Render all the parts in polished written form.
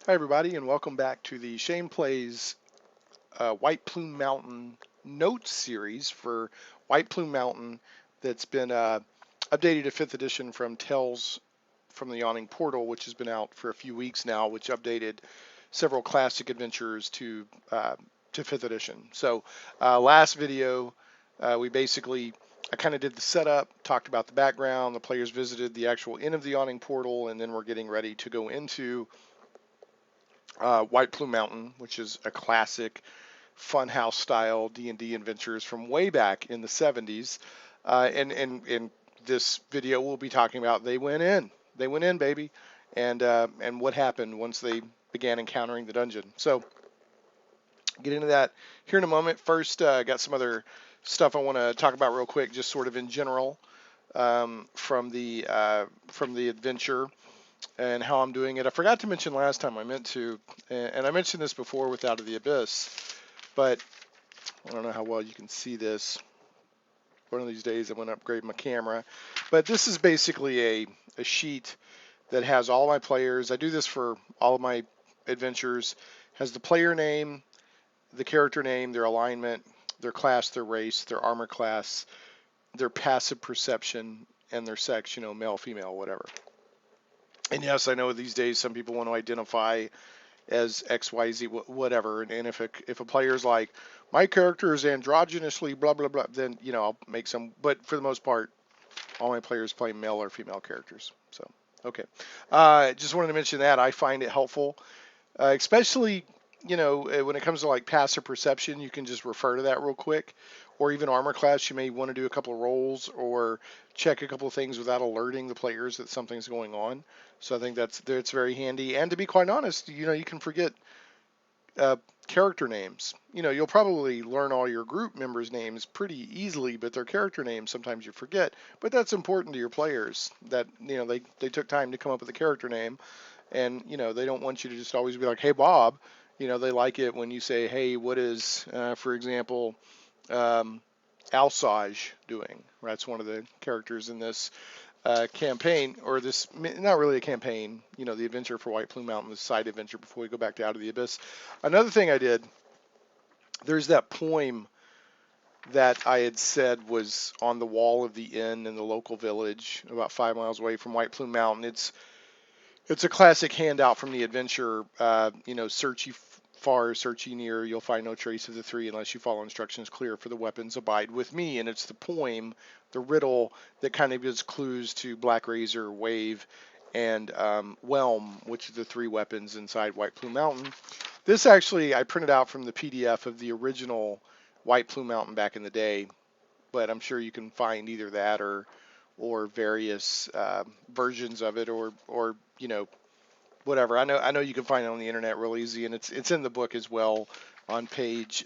Hi everybody, and welcome back to the Shane Plays White Plume Mountain Notes series for White Plume Mountain that's been updated to 5th edition from Tales from the Yawning Portal, which has been out for a few weeks now, which updated several classic adventures to 5th edition. So last video, I kind of did the setup, talked about the background, the players visited the actual inn of the Yawning Portal, and then we're getting ready to go into White Plume Mountain, which is a classic funhouse style D&D adventures from way back in the 70s. And in this video, we'll be talking about they went in, baby, and what happened once they began encountering the dungeon. So get into that here in a moment. First, got some other stuff I want to talk about real quick, just sort of in general from the adventure and how I'm doing it. I forgot to mention last time, I meant to, and I mentioned this before with Out of the Abyss, but I don't know how well you can see this. One of these days I'm going to upgrade my camera. But this is basically a sheet that has all my players. I do this for all of my adventures. Has the player name, the character name, their alignment, their class, their race, their armor class, their passive perception, and their sex, male, female, whatever. And yes, I know these days some people want to identify as XYZ, whatever. And if a player's like, my character is androgynously blah blah blah, then I'll make some. But for the most part, all my players play male or female characters. So okay, just wanted to mention that I find it helpful, especially when it comes to like passive perception. You can just refer to that real quick, or even armor class. You may want to do a couple of rolls or check a couple of things without alerting the players that something's going on. So I think that's very handy. And to be quite honest, you can forget uh, character names. You'll probably learn all your group members' names pretty easily, but their character names sometimes you forget. But that's important to your players that they took time to come up with a character name, and they don't want you to just always be like, "Hey Bob." They like it when you say, "Hey, what is, for example, um, Alsage doing?" That's one of the characters in this campaign, or this, not really a campaign, the adventure for White Plume Mountain, the side adventure before we go back to Out of the Abyss. Another thing I did, there's that poem that I had said was on the wall of the inn in the local village about 5 miles away from White Plume Mountain. It's a classic handout from the adventure. Search ye far, search ye near, you'll find no trace of the three unless you follow instructions clear, for the weapons abide with me. And it's the poem, the riddle, that kind of gives clues to Black Razor, Wave, and Whelm, which are the three weapons inside White Plume Mountain. This actually I printed out from the PDF of the original White Plume Mountain back in the day, but I'm sure you can find either that or various versions of it, or whatever. I know you can find it on the internet real easy, and it's in the book as well on page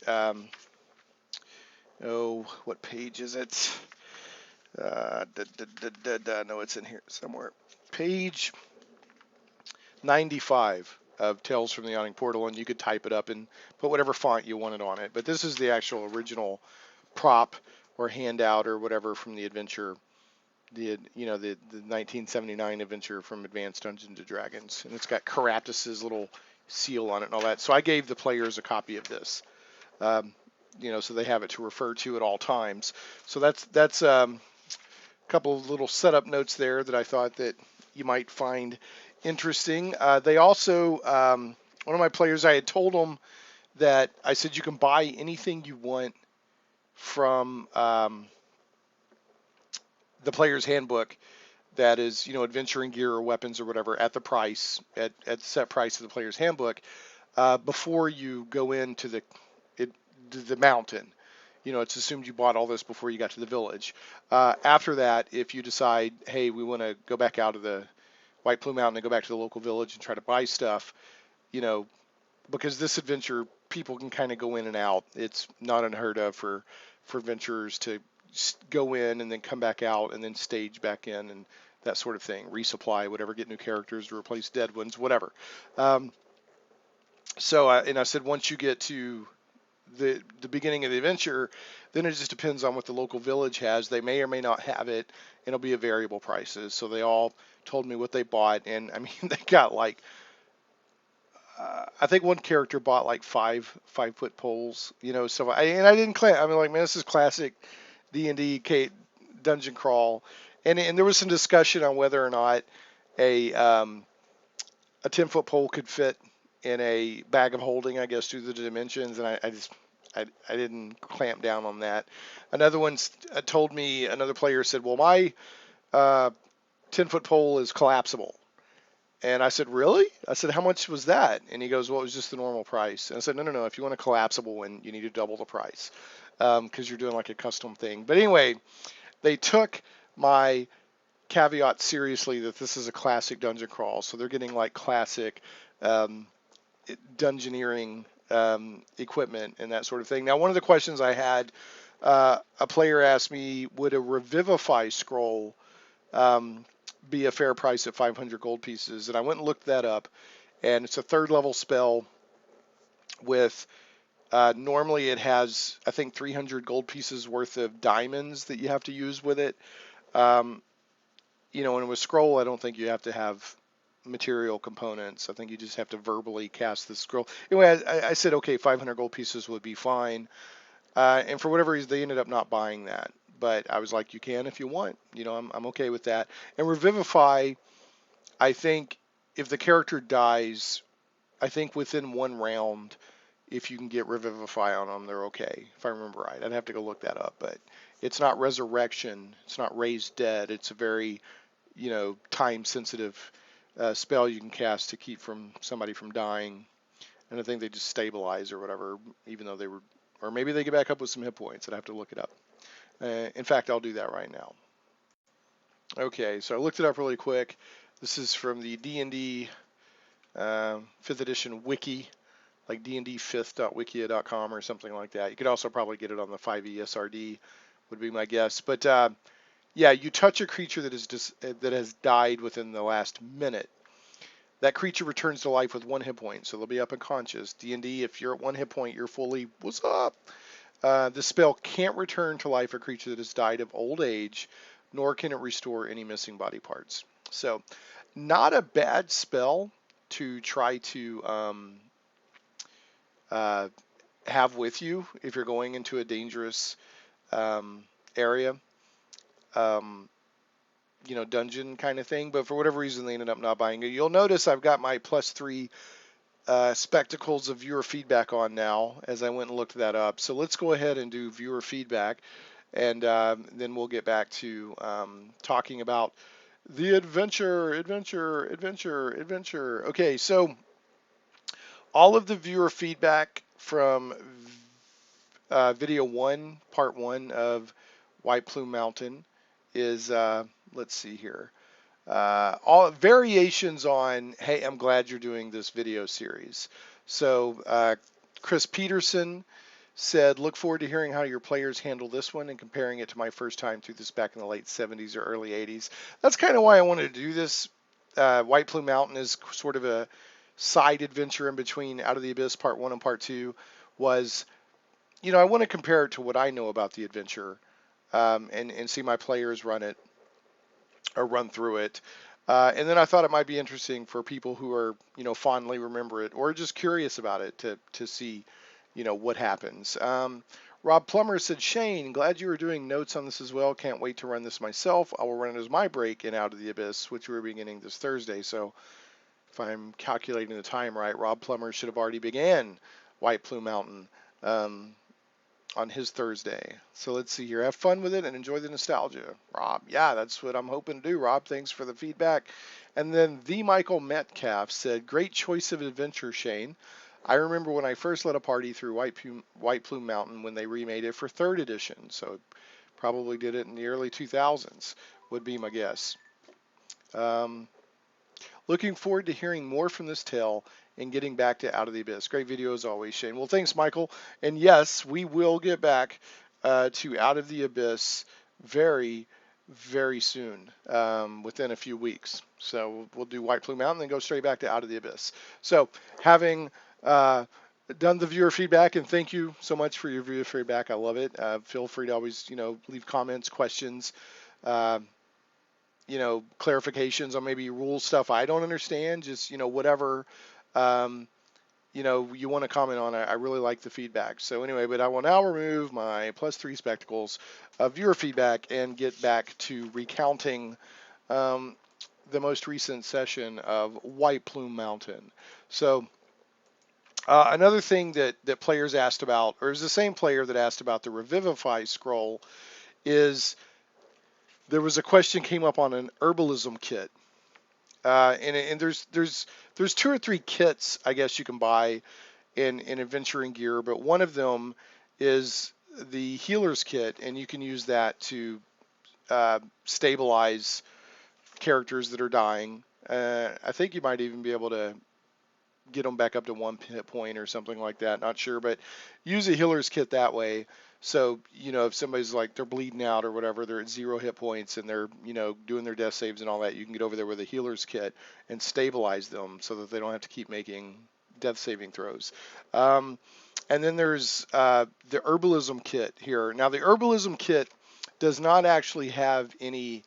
what page is it? No, it's in here somewhere. Page 95 of Tales from the Yawning Portal, and you could type it up and put whatever font you wanted on it. But this is the actual original prop or handout or whatever from the adventure, the 1979 adventure from Advanced Dungeons and Dragons, and it's got Caratus's little seal on it and all that. So I gave the players a copy of this, so they have it to refer to at all times. So that's a couple of little setup notes there that I thought that you might find interesting. They also, one of my players, I had told them that I said you can buy anything you want from the player's handbook that is, adventuring gear or weapons or whatever at the price, at set price of the player's handbook, before you go into the mountain. It's assumed you bought all this before you got to the village. After that, if you decide, hey, we want to go back out of the White Plume Mountain and go back to the local village and try to buy stuff, because this adventure, people can kind of go in and out. It's not unheard of for adventurers to go in and then come back out and then stage back in and that sort of thing, resupply, whatever, get new characters to replace dead ones, whatever. Um, and I said, once you get to the beginning of the adventure, then it just depends on what the local village has. They may or may not have it, and it'll be a variable prices. So they all told me what they bought, and I mean, they got like I think one character bought like 5 foot poles, so I didn't claim. I mean, like, man, this is classic D&D dungeon crawl, and there was some discussion on whether or not a um, a 10-foot pole could fit in a bag of holding, I guess, due to the dimensions, and I didn't clamp down on that. Another one told me, another player said, well, my uh, 10-foot pole is collapsible. And I said, really? I said, how much was that? And he goes, well, it was just the normal price. And I said, no, no, no. If you want a collapsible one, you need to double the price because you're doing like a custom thing. But anyway, they took my caveat seriously that this is a classic dungeon crawl. So they're getting like classic um, dungeoneering equipment and that sort of thing. Now, one of the questions I had, a player asked me, would a revivify scroll um, be a fair price at 500 gold pieces? And I went and looked that up, and it's a 3rd level spell with normally it has, I think, 300 gold pieces worth of diamonds that you have to use with it. Um, and with scroll, I don't think you have to have material components. I think you just have to verbally cast the scroll. Anyway, I said, okay, 500 gold pieces would be fine. And for whatever reason, they ended up not buying that. But I was like, you can if you want. I'm okay with that. And Revivify, I think if the character dies, I think within 1 round, if you can get Revivify on them, they're okay. If I remember right. I'd have to go look that up. But it's not Resurrection. It's not Raise Dead. It's a very, time-sensitive spell you can cast to keep somebody from dying. And I think they just stabilize or whatever, even though they were, or maybe they get back up with some hit points. I'd have to look it up. In fact, I'll do that right now. Okay, so I looked it up really quick. This is from the D&D 5th edition wiki, like dnd5th.wikia.com or something like that. You could also probably get it on the 5e would be my guess. But yeah, you touch a creature that has died within the last minute. That creature returns to life with 1 hit point, so they'll be up and conscious. D&D, if you're at 1 hit point, you're fully, what's up? The spell can't return to life a creature that has died of old age, nor can it restore any missing body parts. So, not a bad spell to try to have with you if you're going into a dangerous area, dungeon kind of thing. But for whatever reason, they ended up not buying it. You'll notice I've got my +3 spectacles of viewer feedback on now as I went and looked that up. So let's go ahead and do viewer feedback, and then we'll get back to talking about the adventure. Okay, so all of the viewer feedback from video 1, part 1 of White Plume Mountain is, let's see here, all variations on, hey, I'm glad you're doing this video series. So Chris Peterson said, look forward to hearing how your players handle this one and comparing it to my first time through this back in the late 70s or early 80s. That's kind of why I wanted to do this. White Plume Mountain is sort of a side adventure in between Out of the Abyss Part 1 and Part 2. Was, I want to compare it to what I know about the adventure and see my players run it or run through it. And then I thought it might be interesting for people who are, fondly remember it or just curious about it to see, what happens. Rob Plummer said, Shane, glad you were doing notes on this as well. Can't wait to run this myself. I will run it as my break in Out of the Abyss, which we're beginning this Thursday. So if I'm calculating the time right, Rob Plummer should have already began White Plume Mountain on his Thursday. So let's see here. Have fun with it and enjoy the nostalgia. Rob, yeah, that's what I'm hoping to do, Rob. Thanks for the feedback. And then the Michael Metcalf said, great choice of adventure, Shane. I remember when I first led a party through White Plume Mountain when they remade it for 3rd edition. So probably did it in the early 2000s, would be my guess. Looking forward to hearing more from this tale and getting back to Out of the Abyss. Great video as always, Shane. Well, thanks, Michael. And yes, we will get back to Out of the Abyss very, very soon, within a few weeks. So we'll do White Plume Mountain and then go straight back to Out of the Abyss. So having done the viewer feedback, and thank you so much for your viewer feedback. I love it. Feel free to always, leave comments, questions, clarifications on maybe rule stuff I don't understand, just, whatever. you want to comment on. I really like the feedback. So anyway, but I will now remove my +3 spectacles of viewer feedback and get back to recounting um, the most recent session of White Plume Mountain. So another thing that players asked about, or is the same player that asked about the Revivify scroll, is there was a question came up on an herbalism kit. And there's 2 or 3 kits I guess you can buy in adventuring gear, but one of them is the healer's kit, and you can use that to stabilize characters that are dying. I think you might even be able to get them back up to 1 hit point or something like that. Not sure, but use a healer's kit that way. So, if somebody's like they're bleeding out or whatever, they're at 0 hit points and they're, doing their death saves and all that, you can get over there with a healer's kit and stabilize them so that they don't have to keep making death saving throws. And then there's the herbalism kit here. Now, the herbalism kit does not actually have any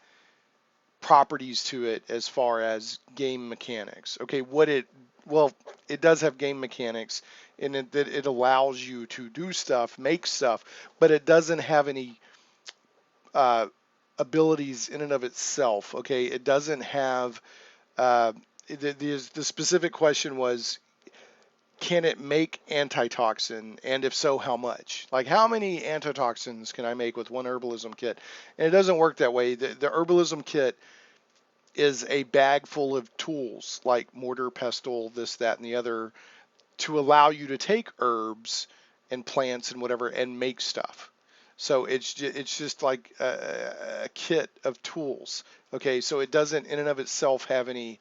properties to it as far as game mechanics. Okay, well, it does have game mechanics in it that it allows you to do stuff, make stuff, but it doesn't have any uh, abilities in and of itself. Okay, it doesn't have. Uh, the specific question was, can it make antitoxin, and if so, how much? Like, how many antitoxins can I make with one herbalism kit? And it doesn't work that way. The herbalism kit is a bag full of tools like mortar, pestle, this, that, and the other to allow you to take herbs and plants and whatever and make stuff. So it's just like a kit of tools. Okay, so it doesn't in and of itself have any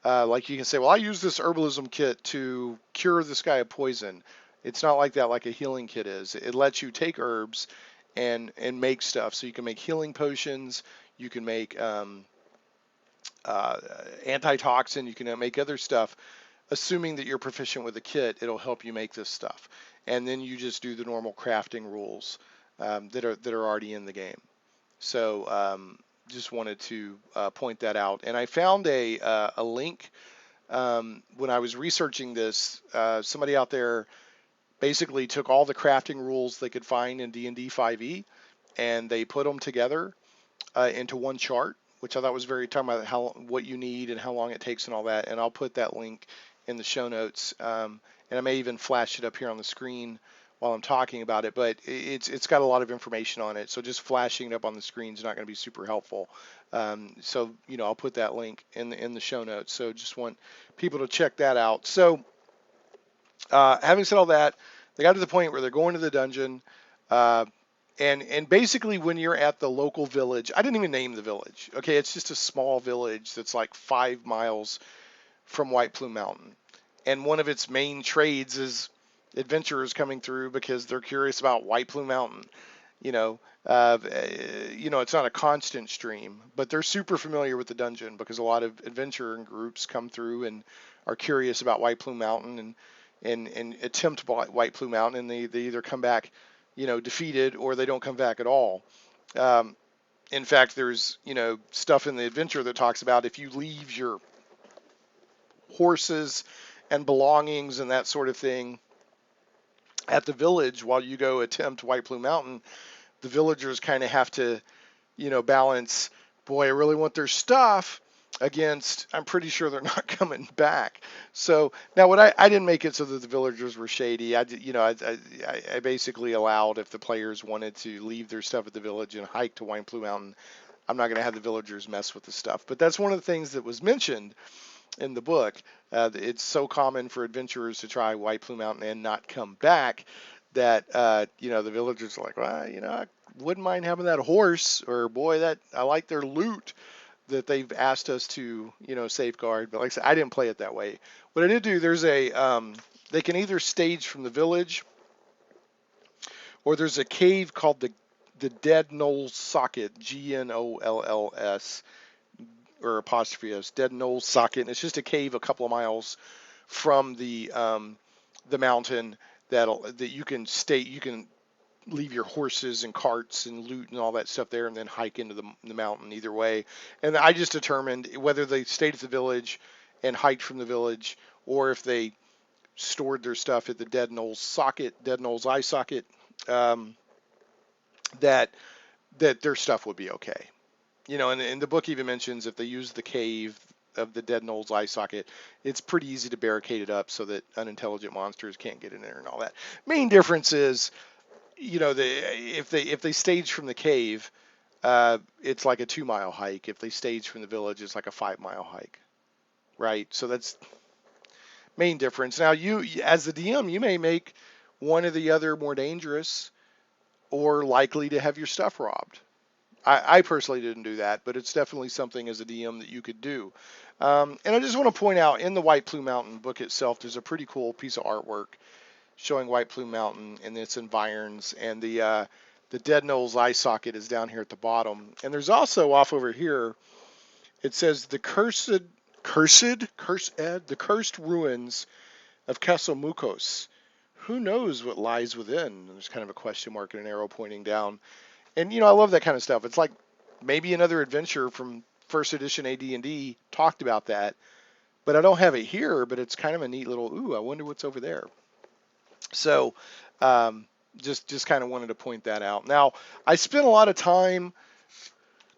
like you can say, well, I use this herbalism kit to cure this guy of poison. It's not like that, like a healing kit is. It lets you take herbs and make stuff. So you can make healing potions. You can make uh, antitoxin. You can make other stuff. Assuming that you're proficient with the kit, it'll help you make this stuff. And then you just do the normal crafting rules that are already in the game. So just wanted to point that out. And I found a link when I was researching this. Somebody out there basically took all the crafting rules they could find in D&D 5e and they put them together into one chart, which I thought was very talking about what you need and how long it takes and all that. And I'll put that link in the show notes, and I may even flash it up here on the screen while I'm talking about it. But it's got a lot of information on it, so just flashing it up on the screen is not going to be super helpful. So I'll put that link in the show notes. So just want people to check that out. So having said all that, they got to the point where they're going to the dungeon. And basically when you're at the local village, I didn't even name the village. Okay, it's just a small village that's like 5 miles from White Plume Mountain. And one of its main trades is adventurers coming through because they're curious about White Plume Mountain. You know, it's not a constant stream, but they're super familiar with the dungeon because a lot of adventuring groups come through and are curious about White Plume Mountain and attempt White Plume Mountain, and they either come back, defeated, or they don't come back at all. Um, in fact, there's stuff in the adventure that talks about if you leave your horses and belongings and that sort of thing at the village while you go attempt White Plume Mountain, the villagers kind of have to, balance, boy, I really want their stuff against, I'm pretty sure they're not coming back. So now what I didn't make it so that the villagers were shady. I basically allowed if the players wanted to leave their stuff at the village and hike to White Plume Mountain, I'm not going to have the villagers mess with the stuff. But that's one of the things that was mentioned in the book. It's so common for adventurers to try White Plume Mountain and not come back that the villagers are like, well, I wouldn't mind having that horse, or boy, that I like their loot that they've asked us to safeguard. But like I said, I didn't play it that way. What I did do, there's they can either stage from the village, or there's a cave called the Dead Knolls Socket, Gnolls, or apostrophe S, Dead Knolls Socket. And it's just a cave a couple of miles from the mountain that you can leave your horses and carts and loot and all that stuff there, and then hike into the mountain either way. And I just determined whether they stayed at the village and hiked from the village, or if they stored their stuff at the Dead Knoll's eye socket, um, that their stuff would be okay. And the book even mentions if they use the cave of the Dead Knoll's eye socket, it's pretty easy to barricade it up so that unintelligent monsters can't get in there and all that. Main difference is, if they stage from the cave, it's like a 2 mile hike. If they stage from the village, it's like a 5 mile hike, right? So that's main difference. Now, you as the DM, you may make one or the other more dangerous or likely to have your stuff robbed. I personally didn't do that, but it's definitely something as a DM that you could do. And I just want to point out in the White Plume Mountain book itself, there's a pretty cool piece of artwork showing White Plume Mountain and its environs, and the Dead Knoll's eye socket is down here at the bottom. And there's also off over here, it says the the cursed ruins of Castle Mukos. Who knows what lies within? And there's kind of a question mark and an arrow pointing down. And I love that kind of stuff. It's like maybe another adventure from first edition AD&D talked about that, but I don't have it here. But it's kind of a neat little. Ooh, I wonder what's over there. So, just kind of wanted to point that out. Now, I spent a lot of time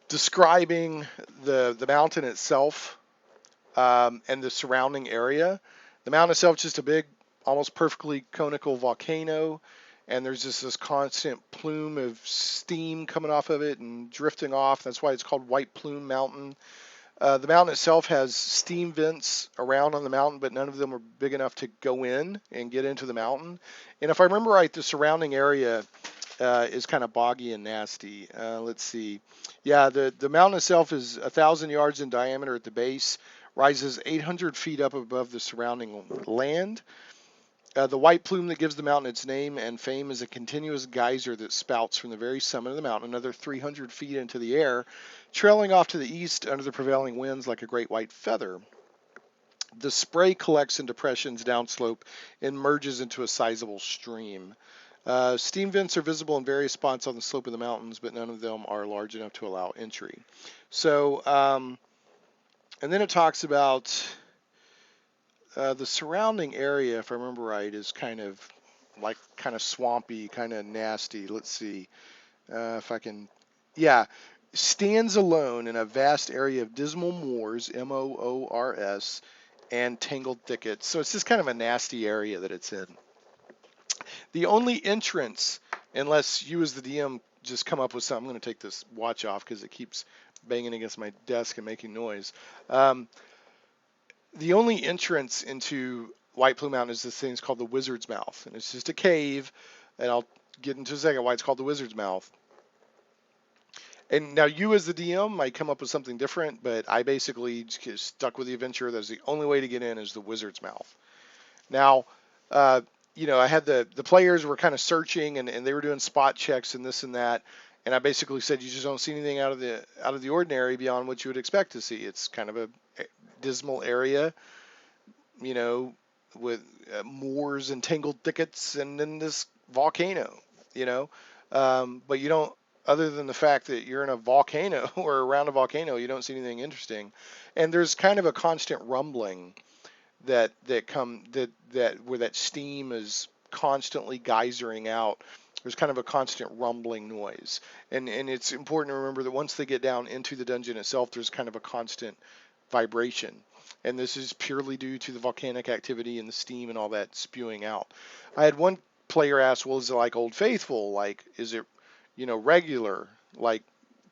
describing the mountain itself, and the surrounding area. The mountain itself is just a big, almost perfectly conical volcano, and there's just this constant plume of steam coming off of it and drifting off. That's why it's called White Plume Mountain. The mountain itself has steam vents around on the mountain, but none of them are big enough to go in and get into the mountain. And if I remember right, the surrounding area is kind of boggy and nasty. Let's see. Yeah, the mountain itself is 1,000 yards in diameter at the base, rises 800 feet up above the surrounding land. The white plume that gives the mountain its name and fame is a continuous geyser that spouts from the very summit of the mountain another 300 feet into the air, trailing off to the east under the prevailing winds like a great white feather. The spray collects in depressions downslope and merges into a sizable stream. Steam vents are visible in various spots on the slope of the mountains, but none of them are large enough to allow entry. So, and then it talks about the surrounding area, if I remember right, is kind of swampy, kind of nasty. Let's see if I can. Yeah, stands alone in a vast area of dismal moors, Moors, and tangled thickets. So it's just kind of a nasty area that it's in. The only entrance, unless you as the DM just come up with something, I'm going to take this watch off because it keeps banging against my desk and making noise. The only entrance into White Plume Mountain is this thing called the Wizard's Mouth, and it's just a cave, and I'll get into a second why it's called the Wizard's Mouth. And now you as the DM might come up with something different, but I basically just stuck with the adventure. That's the only way to get in is the Wizard's Mouth. Now, I had the players were kind of searching, and they were doing spot checks and this and that. And I basically said, you just don't see anything out of the ordinary beyond what you would expect to see. It's kind of a dismal area, with moors and tangled thickets, and then this volcano, but you don't. Other than the fact that you're in a volcano or around a volcano, you don't see anything interesting. And there's kind of a constant rumbling that where that steam is constantly geysering out. There's kind of a constant rumbling noise. And it's important to remember that once they get down into the dungeon itself, there's kind of a constant vibration. And this is purely due to the volcanic activity and the steam and all that spewing out. I had one player ask, well, is it like Old Faithful? Like, is it, regular, like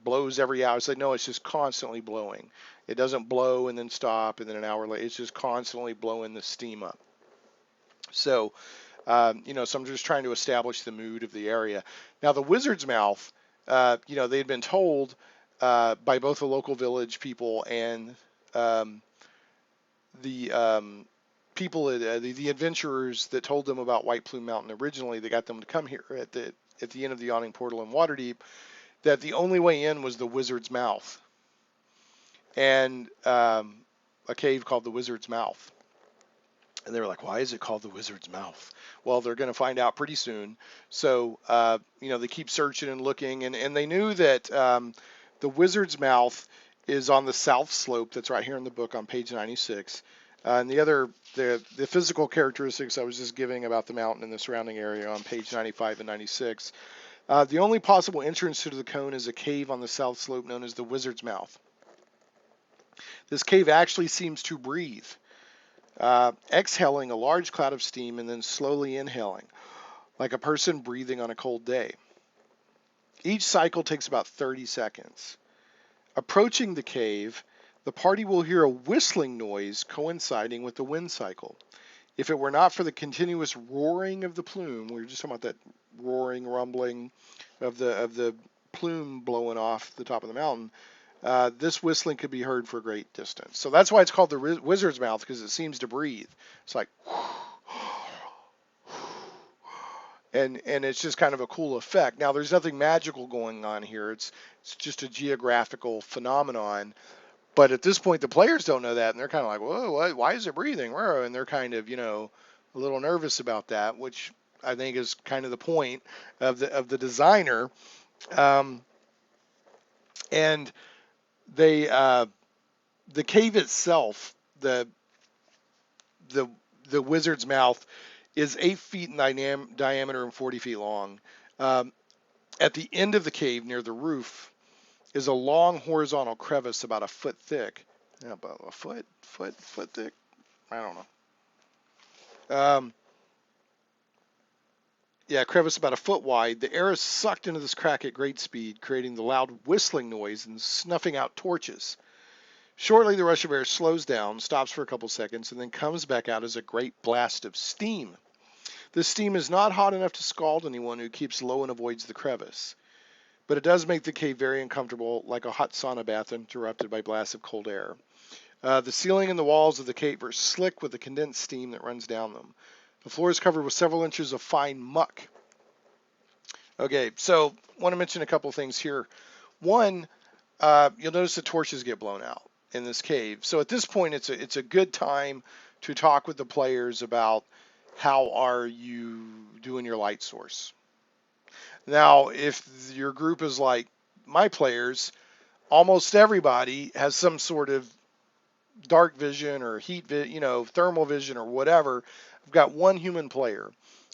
blows every hour? It's like, no, it's just constantly blowing. It doesn't blow and then stop and then an hour later. It's just constantly blowing the steam up. So, so I'm just trying to establish the mood of the area. Now, the Wizard's Mouth, they had been told by both the local village people and the people, the adventurers that told them about White Plume Mountain originally, they got them to come here at the end of the Yawning Portal in Waterdeep, that the only way in was the Wizard's Mouth, and a cave called the Wizard's Mouth. And they were like, why is it called the Wizard's Mouth? Well, they're going to find out pretty soon. So, they keep searching and looking, and they knew that the Wizard's Mouth is on the south slope. That's right here in the book on page 96. And the physical characteristics I was just giving about the mountain and the surrounding area on page 95 and 96. The only possible entrance to the cone is a cave on the south slope known as the Wizard's Mouth. This cave actually seems to breathe, exhaling a large cloud of steam and then slowly inhaling, like a person breathing on a cold day. Each cycle takes about 30 seconds. Approaching the cave, the party will hear a whistling noise coinciding with the wind cycle. If it were not for the continuous roaring of the plume, we were just talking about that roaring, rumbling of the plume blowing off the top of the mountain, this whistling could be heard for a great distance. So that's why it's called the Wizard's Mouth, because it seems to breathe. It's like, and it's just kind of a cool effect. Now, there's nothing magical going on here. It's just a geographical phenomenon. But at this point, the players don't know that, and they're kind of like, "Whoa, why is it breathing?" And they're kind of, a little nervous about that, which I think is kind of the point of the designer. And they the cave itself, the the Wizard's Mouth, is 8 feet in diameter and 40 feet long. Um, at the end of the cave, near the roof, is a long horizontal crevice about a foot thick. Yeah, about a foot thick. I don't know. Yeah, crevice about a foot wide. The air is sucked into this crack at great speed, creating the loud whistling noise and snuffing out torches. Shortly, the rush of air slows down, stops for a couple seconds, and then comes back out as a great blast of steam. This steam is not hot enough to scald anyone who keeps low and avoids the crevice, but it does make the cave very uncomfortable, like a hot sauna bath interrupted by blasts of cold air. The ceiling and the walls of the cave are slick with the condensed steam that runs down them. The floor is covered with several inches of fine muck. Okay, so I want to mention a couple things here. One, you'll notice the torches get blown out in this cave. So at this point, it's a good time to talk with the players about how are you doing your light source. Now, if your group is like my players, almost everybody has some sort of dark vision or thermal vision or whatever. I've got one human player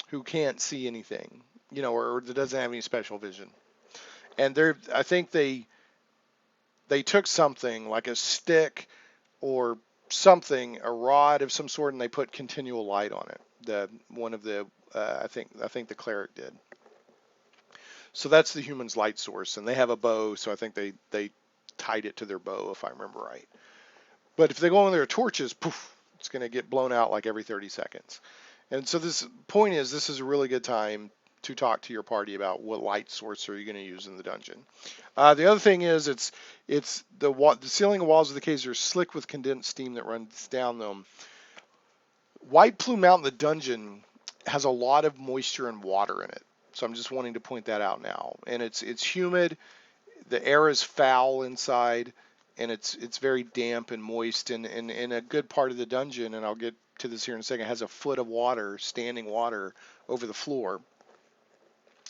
who can't see anything, or that doesn't have any special vision. And I think they took something like a stick or something, a rod of some sort, and they put continual light on it. I think the cleric did. So that's the human's light source, and they have a bow, so I think they tied it to their bow, if I remember right. But if they go on their torches, poof, it's going to get blown out like every 30 seconds. And so this is a really good time to talk to your party about what light source are you going to use in the dungeon. The other thing is the ceiling and walls of the caves are slick with condensed steam that runs down them. White Plume Mountain, the dungeon, has a lot of moisture and water in it. So I'm just wanting to point that out now. And it's humid, the air is foul inside, and it's very damp and moist. And in a good part of the dungeon, and I'll get to this here in a second, has a foot of water, standing water, over the floor.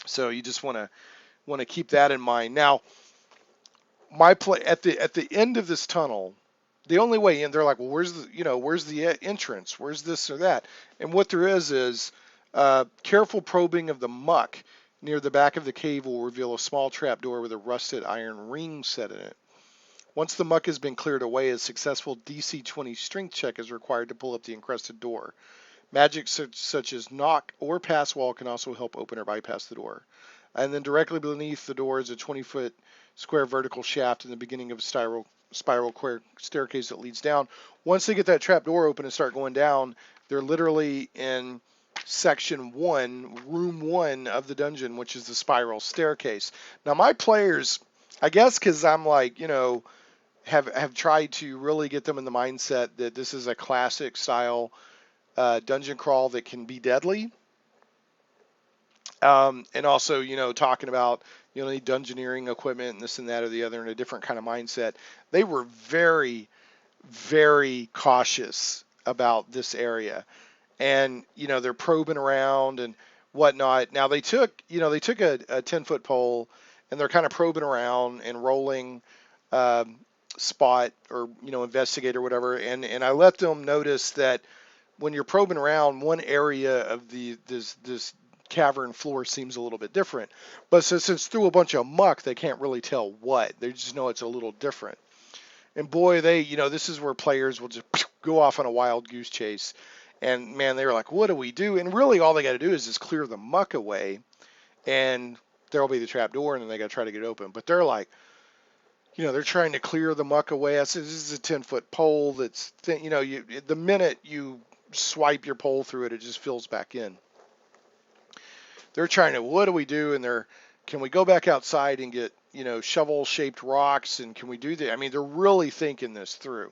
So you just want to keep that in mind. Now, at the end of this tunnel, the only way in, they're like, well, where's the entrance? Where's this or that? And what there is careful probing of the muck near the back of the cave will reveal a small trapdoor with a rusted iron ring set in it. Once the muck has been cleared away, a successful DC 20 strength check is required to pull up the encrusted door. Magic such as knock or pass wall can also help open or bypass the door. And then directly beneath the door is a 20-foot square vertical shaft in the beginning of a spiral staircase that leads down. Once they get that trap door open and start going down, they're literally in section 1, room 1 of the dungeon, which is the spiral staircase. Now my players, I guess because I'm like, have tried to really get them in the mindset that this is a classic style dungeon crawl that can be deadly. And also, talking about, any dungeoneering equipment and this and that or the other in a different kind of mindset. They were very, very cautious about this area. And, they're probing around and whatnot. Now they took a 10-foot pole and they're kind of probing around and rolling spot or investigate or whatever, and I let them notice that when you're probing around, one area of this cavern floor seems a little bit different, but since it's through a bunch of muck, they can't really tell what. They just know it's a little different. And boy, this is where players will just go off on a wild goose chase. And man, they were like, "What do we do?" And really, all they got to do is just clear the muck away, and there'll be the trap door, and then they got to try to get it open. But they're like, they're trying to clear the muck away. I said, "This is a 10-foot pole that's thin." The minute you swipe your pole through it, it just fills back in. They're trying to, what do we do? And can we go back outside and get, shovel-shaped rocks? And can we do that? I mean, they're really thinking this through.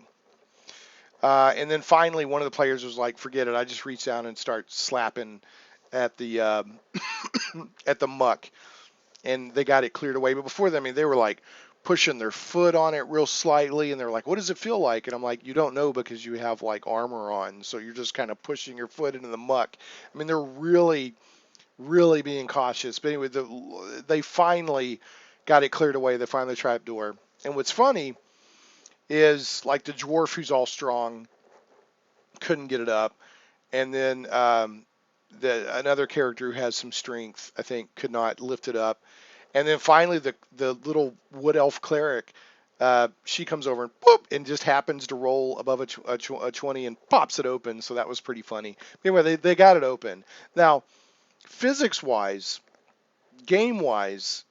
And then finally, one of the players was like, forget it. I just reach down and start slapping at the at the muck, and they got it cleared away. But before that, I mean, they were like pushing their foot on it real slightly, and they're like, what does it feel like? And I'm like, you don't know because you have like armor on, so you're just kind of pushing your foot into the muck. I mean, they're really being cautious. But anyway, they finally got it cleared away. They found the trap door. And what's funny is like the dwarf who's all strong couldn't get it up, and then another character who has some strength, I think, could not lift it up. And then finally, the little wood elf cleric, she comes over and whoop, and just happens to roll above a 20 and pops it open. So that was pretty funny. Anyway, they got it open. Now, physics-wise, game-wise,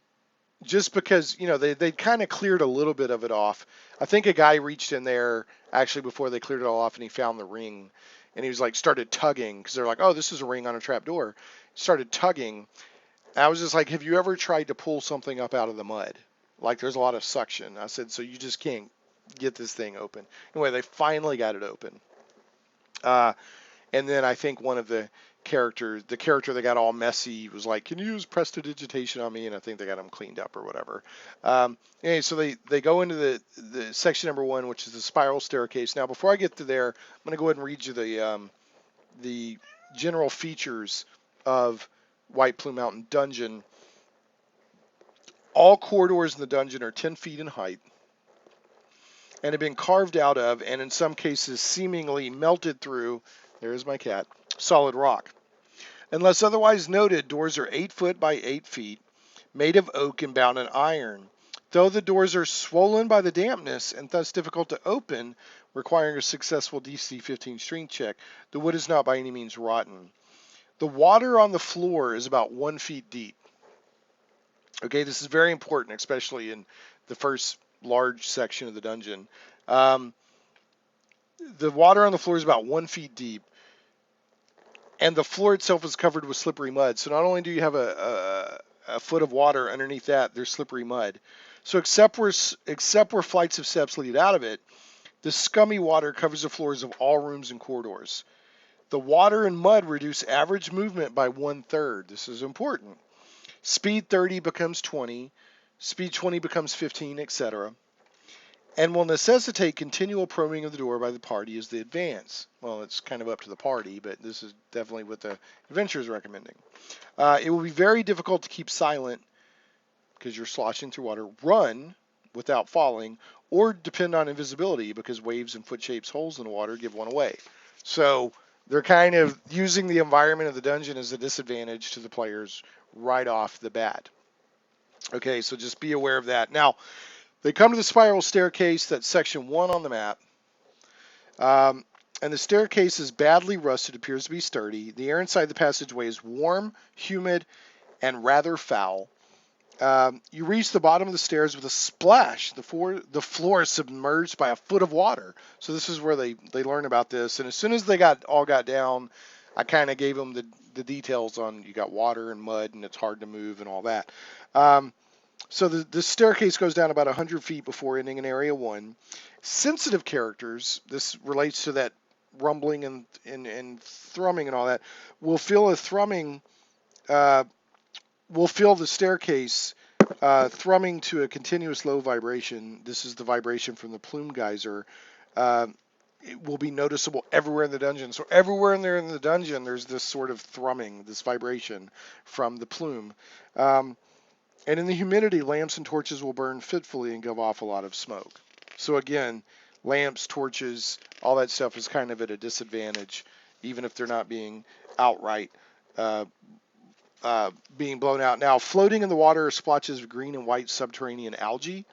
just because they kind of cleared a little bit of it off. I think a guy reached in there actually before they cleared it all off, and he found the ring, and he was like started tugging because they're like, oh, this is a ring on a trap door. Started tugging. I was just like, have you ever tried to pull something up out of the mud? Like there's a lot of suction. I said, so you just can't get this thing open. Anyway, they finally got it open. And then I think one of the character that got all messy was like, can you use prestidigitation on me? And I think they got him cleaned up or whatever. Anyway, so they go into the section number 1, which is the spiral staircase. Now, before I get to there, I'm going to go ahead and read you the general features of White Plume Mountain Dungeon. All corridors in the dungeon are 10 feet in height and have been carved out of, and in some cases seemingly melted through, there's my cat, solid rock. Unless otherwise noted, doors are 8 foot by 8 feet, made of oak and bound in iron. Though the doors are swollen by the dampness and thus difficult to open, requiring a successful DC 15 strength check, the wood is not by any means rotten. The water on the floor is about 1 foot deep. Okay, this is very important, especially in the first large section of the dungeon. The water on the floor is about 1 foot deep, and the floor itself is covered with slippery mud. So not only do you have a foot of water underneath that, there's slippery mud. So except where flights of steps lead out of it, the scummy water covers the floors of all rooms and corridors. The water and mud reduce average movement by 1/3. This is important. Speed 30 becomes 20, speed 20 becomes 15, etc. And will necessitate continual probing of the door by the party as they advance. Well, it's kind of up to the party, but this is definitely what the adventure is recommending. It will be very difficult to keep silent because you're sloshing through water, run without falling, or depend on invisibility because waves and foot-shaped holes in the water give one away. So they're kind of using the environment of the dungeon as a disadvantage to the players right off the bat. Okay, so just be aware of that. Now, they come to the spiral staircase, that's section 1 on the map. And the staircase is badly rusted, appears to be sturdy. The air inside the passageway is warm, humid, and rather foul. You reach the bottom of the stairs with a splash. The floor is submerged by a foot of water. So this is where they learn about this. And as soon as they got down, I kind of gave them the details on you got water and mud and it's hard to move and all that. So the staircase goes down about 100 feet before ending in Area 1. Sensitive characters, this relates to that rumbling and thrumming and all that, will feel a thrumming, will feel the staircase thrumming to a continuous low vibration. This is the vibration from the plume geyser. It will be noticeable everywhere in the dungeon. So everywhere in the dungeon, there's this sort of thrumming, this vibration from the plume. And in the humidity, lamps and torches will burn fitfully and give off a lot of smoke. So again, lamps, torches, all that stuff is kind of at a disadvantage, even if they're not being outright uh, being blown out. Now, floating in the water are splotches of green and white subterranean algae.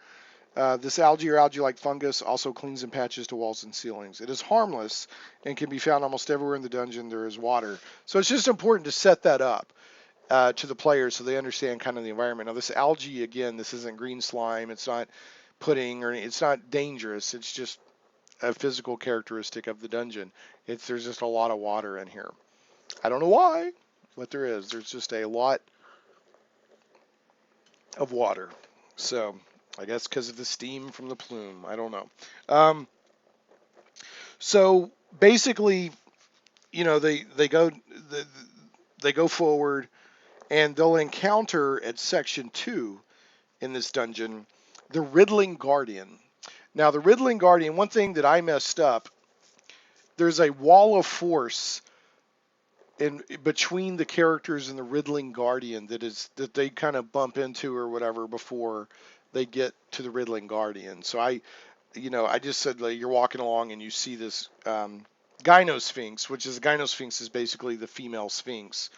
This algae or algae-like fungus also clings and patches to walls and ceilings. It is harmless and can be found almost everywhere in the dungeon there is water. So it's just important to set that up to the players so they understand kind of the environment. Now, this algae, again, this isn't green slime. It's not pudding or it's not dangerous. It's just a physical characteristic of the dungeon. There's just a lot of water in here. I don't know why, but there is. There's just a lot of water. So I guess because of the steam from the plume. I don't know. Um, so basically, they they go forward and they'll encounter at section 2 in this dungeon the Riddling Guardian. Now, the Riddling Guardian, one thing that I messed up, there's a wall of force in between the characters and the Riddling Guardian that they kind of bump into or whatever before they get to the Riddling Guardian. So I just said, like, you're walking along and you see this Gyno Sphinx, which is Gyno Sphinx is basically the female Sphinx.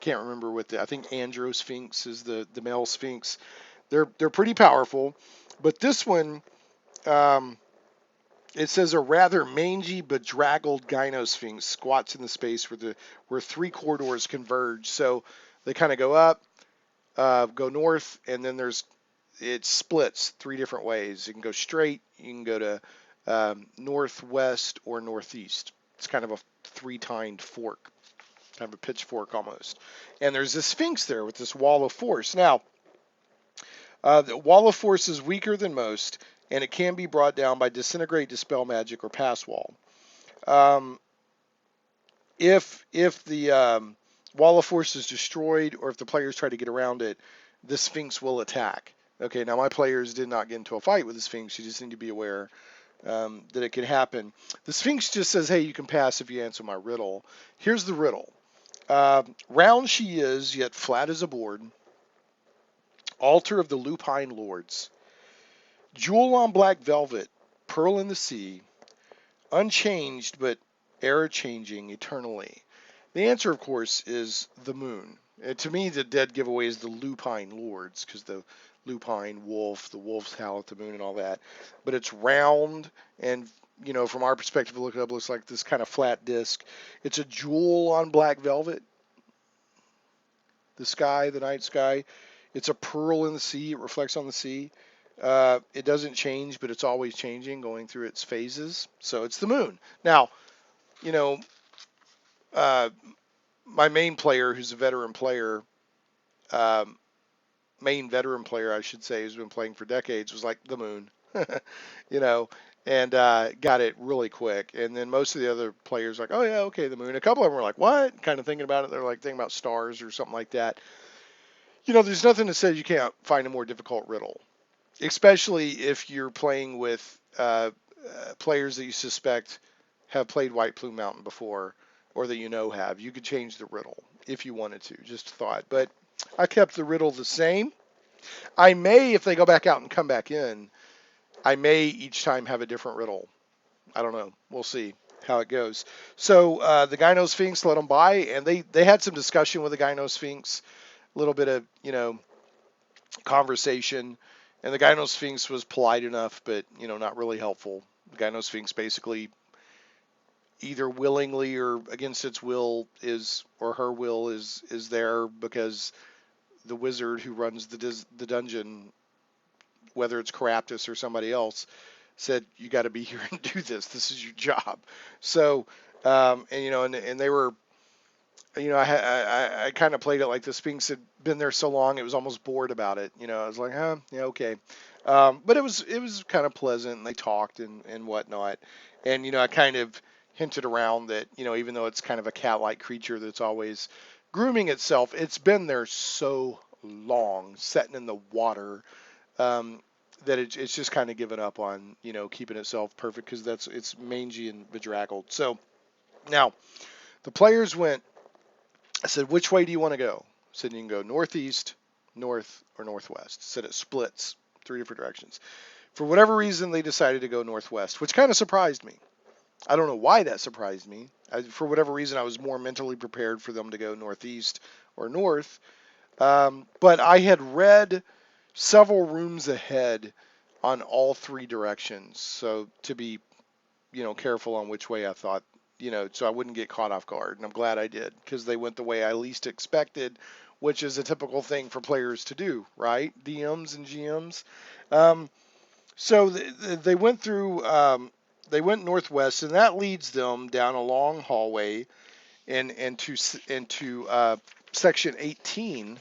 Can't remember I think Andro Sphinx is the male Sphinx. They're pretty powerful, but this one, um, it says a rather mangy, bedraggled gynosphinx squats in the space where 3 corridors converge. So they kind of go up, go north, and then it splits 3 different ways. You can go straight, you can go to northwest or northeast. It's kind of a 3-tined fork, kind of a pitchfork almost. And there's this sphinx there with this wall of force. Now, the wall of force is weaker than most, and it can be brought down by disintegrate, dispel magic, or pass wall. Um, if the wall of force is destroyed, or if the players try to get around it, the Sphinx will attack. Okay, now my players did not get into a fight with the Sphinx. You just need to be aware that it can happen. The Sphinx just says, "Hey, you can pass if you answer my riddle." Here's the riddle: round she is, yet flat as a board. Altar of the Lupine Lords. Jewel on black velvet, pearl in the sea, unchanged but ever changing eternally. The answer, of course, is the moon. To me, the dead giveaway is the Lupine Lords, because the lupine wolf, the wolf's howl at the moon, and all that. But it's round, and from our perspective, look it up, looks like this kind of flat disc. It's a jewel on black velvet. The sky, the night sky. It's a pearl in the sea. It reflects on the sea. It doesn't change, but it's always changing, going through its phases. So it's the moon. Now, you know, uh, my main player, who's a veteran player, um, main veteran player, I should say, who's been playing for decades, was like the moon, you know, and got it really quick. And then most of the other players like, oh yeah, okay, the moon. A couple of them were like, what? Kind of thinking about it. They're like thinking about stars or something like that. There's nothing that says you can't find a more difficult riddle, especially if you're playing with players that you suspect have played White Plume Mountain before, or that have. You could change the riddle if you wanted to. Just a thought. But I kept the riddle the same. I may, if they go back out and come back in, I may each time have a different riddle. I don't know. We'll see how it goes. So the Gyno Sphinx let them by, and they had some discussion with the Gyno Sphinx, a little bit of conversation, and the Gyno Sphinx was polite enough, but not really helpful. The Gyno Sphinx basically either willingly or against its will or her will is there because the wizard who runs the dungeon, whether it's Caraptus or somebody else, said you got to be here and do this. This is your job. So and they were I kind of played it like the Sphinx had been there so long it was almost bored about it. I was like, yeah, okay. But it was kind of pleasant, and they talked and whatnot. And I kind of hinted around that even though it's kind of a cat-like creature that's always grooming itself, it's been there so long, setting in the water, that it's just kind of given up on keeping itself perfect because it's mangy and bedraggled. So now the players went. I said, which way do you want to go? I said, you can go northeast, north, or northwest. I said it splits 3 different directions. For whatever reason, they decided to go northwest, which kind of surprised me. I don't know why that surprised me. For whatever reason, I was more mentally prepared for them to go northeast or north. But I had read several rooms ahead on all three directions, so to be, careful on which way I thought, so I wouldn't get caught off guard. And I'm glad I did, because they went the way I least expected, which is a typical thing for players to do, right? DMs and GMs. Um, so they went through. They went northwest, and that leads them down a long hallway and into section 18.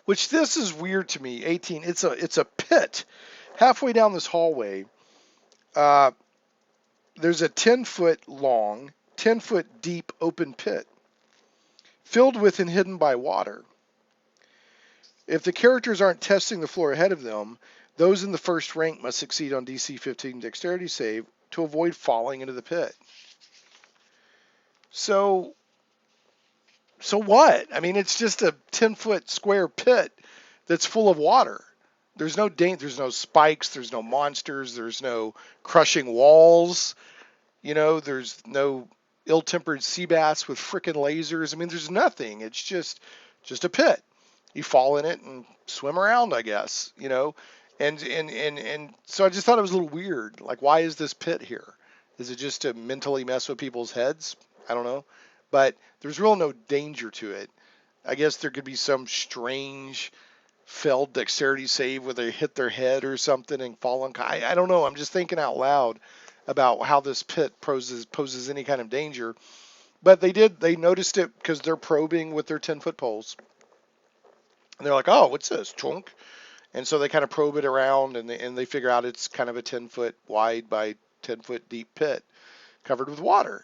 Which this is weird to me. 18. It's a pit. Halfway down this hallway, uh, there's a 10-foot long, 10-foot deep open pit filled with and hidden by water. If the characters aren't testing the floor ahead of them, those in the first rank must succeed on DC 15 dexterity save to avoid falling into the pit. So what? I mean, it's just a 10-foot square pit that's full of water. There's no there's no spikes, there's no monsters, there's no crushing walls, there's no ill-tempered sea bass with frickin' lasers. I mean, there's nothing. It's just a pit. You fall in it and swim around, I guess, And so I just thought it was a little weird. Like, why is this pit here? Is it just to mentally mess with people's heads? I don't know. But there's real no danger to it. I guess there could be some strange failed dexterity save where they hit their head or something and fall on. I don't know. I'm just thinking out loud about how this pit poses any kind of danger. But they noticed it because they're probing with their 10-foot poles. And they're like, oh, what's this? Chunk. And so they kind of probe it around and they figure out it's kind of a 10-foot wide by 10-foot deep pit covered with water.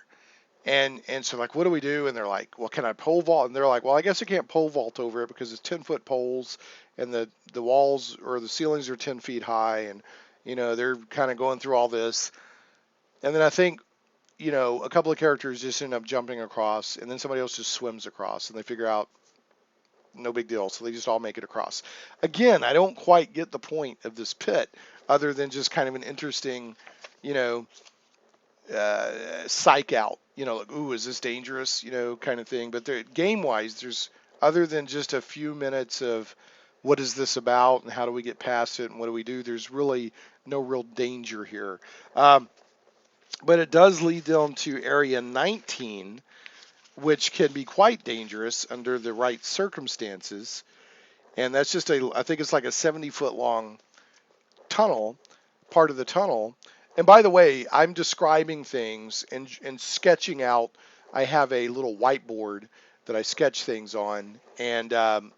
And so like, what do we do? And they're like, well, can I pole vault? And they're like, well, I guess I can't pole vault over it because it's 10-foot poles and the walls or the ceilings are 10 feet high. And, they're kind of going through all this. And then I think, a couple of characters just end up jumping across and then somebody else just swims across and they figure out no big deal. So they just all make it across. Again, I don't quite get the point of this pit other than just kind of an interesting, psych out, like, ooh, is this dangerous, kind of thing. But game wise, there's other than just a few minutes of what is this about and how do we get past it and what do we do, there's really no real danger here. But it does lead them to area 19, which can be quite dangerous under the right circumstances. And that's just I think it's like a 70-foot long tunnel, part of the tunnel. And by the way, I'm describing things and sketching out. I have a little whiteboard that I sketch things on, and I'm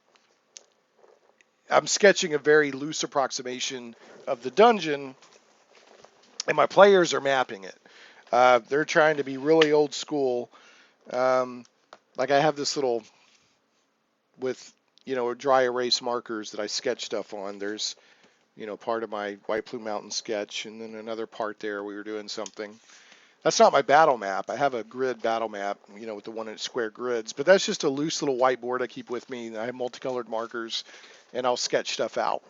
sketching a very loose approximation of the dungeon, and my players are mapping it. They're trying to be really old school. Like I have this little with dry erase markers that I sketch stuff on. There's part of my White Plume Mountain sketch, and then another part there we were doing something. That's not my battle map. I have a grid battle map, with the 1-inch square grids, but that's just a loose little whiteboard I keep with me. I have multicolored markers, and I'll sketch stuff out.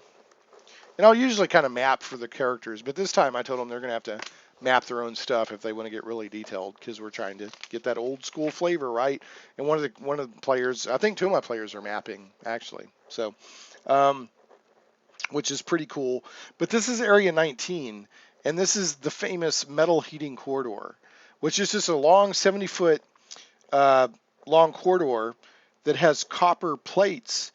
And I'll usually kind of map for the characters, but this time I told them they're going to have to map their own stuff if they want to get really detailed, because we're trying to get that old school flavor, right? And one of the players, I think 2 of my players are mapping actually, so which is pretty cool. But this is area 19, and this is the famous metal heating corridor, which is just a long 70-foot long corridor that has copper plates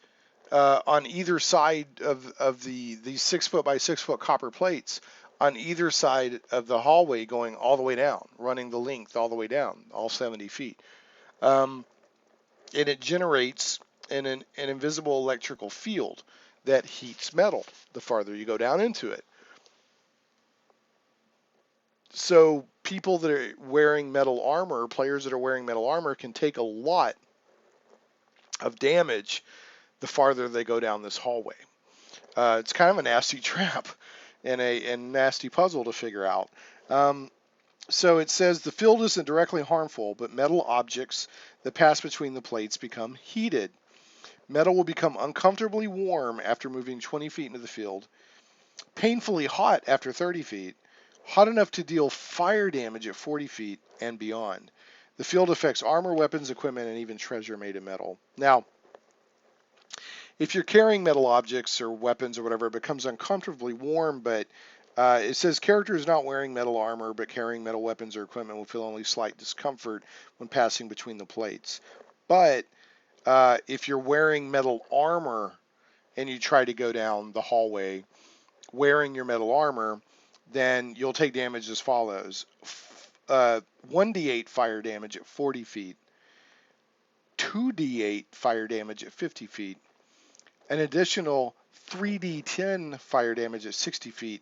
on either side of these 6-foot by 6-foot copper plates on either side of the hallway, going all the way down, running the length all the way down, all 70 feet. And it generates an invisible electrical field that heats metal the farther you go down into it. So people that are wearing metal armor, players that are wearing metal armor, can take a lot of damage the farther they go down this hallway. It's kind of a nasty trap and a nasty puzzle to figure out. So it says the field isn't directly harmful, but metal objects that pass between the plates become heated. Metal will become uncomfortably warm after moving 20 feet into the field. painfully hot after 30 feet, hot enough to deal fire damage at 40 feet and beyond. The field affects armor, weapons, equipment, and even treasure made of metal. Now, if you're carrying metal objects or weapons or whatever, it becomes uncomfortably warm, but it says characters not wearing metal armor but carrying metal weapons or equipment will feel only slight discomfort when passing between the plates. But if you're wearing metal armor and you try to go down the hallway wearing your metal armor, then you'll take damage as follows. 1d8 fire damage at 40 feet, 2d8 fire damage at 50 feet, an additional 3d10 fire damage at 60 feet,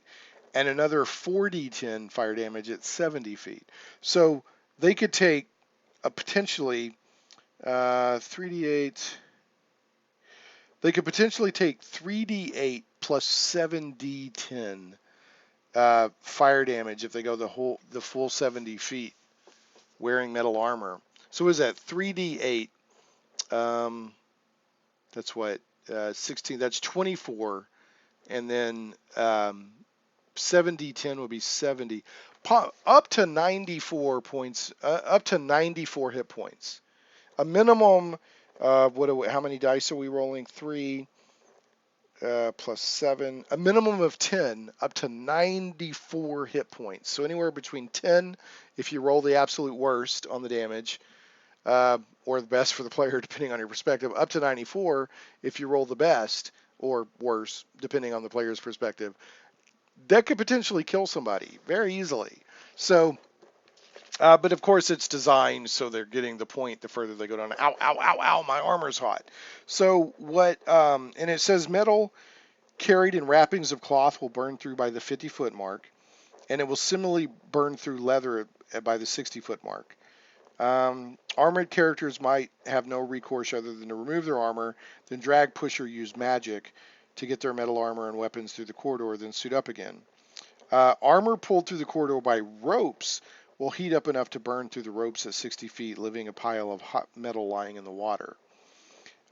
and another 4d10 fire damage at 70 feet. So they could take a potentially 3d8. They could potentially take 3d8 plus 7d10 fire damage if they go the full 70 feet wearing metal armor. So is that 3d8? That's what 16. That's 24, and then 7d10 would be 70. Up to 94 points. Up to 94 hit points. A minimum. How many dice are we rolling? 3 plus 7. A minimum of 10, up to 94 hit points. So anywhere between 10, if you roll the absolute worst on the damage, or the best for the player, depending on your perspective, up to 94 if you roll the best, or worse, depending on the player's perspective. That could potentially kill somebody very easily. So, but of course it's designed so they're getting the point the further they go down. Ow, ow, ow, ow, my armor's hot. So and it says metal carried in wrappings of cloth will burn through by the 50-foot mark, and it will similarly burn through leather by the 60-foot mark. Armored characters might have no recourse other than to remove their armor, then drag, push, or use magic to get their metal armor and weapons through the corridor, then suit up again. Armor pulled through the corridor by ropes will heat up enough to burn through the ropes at 60 feet, leaving a pile of hot metal lying in the water.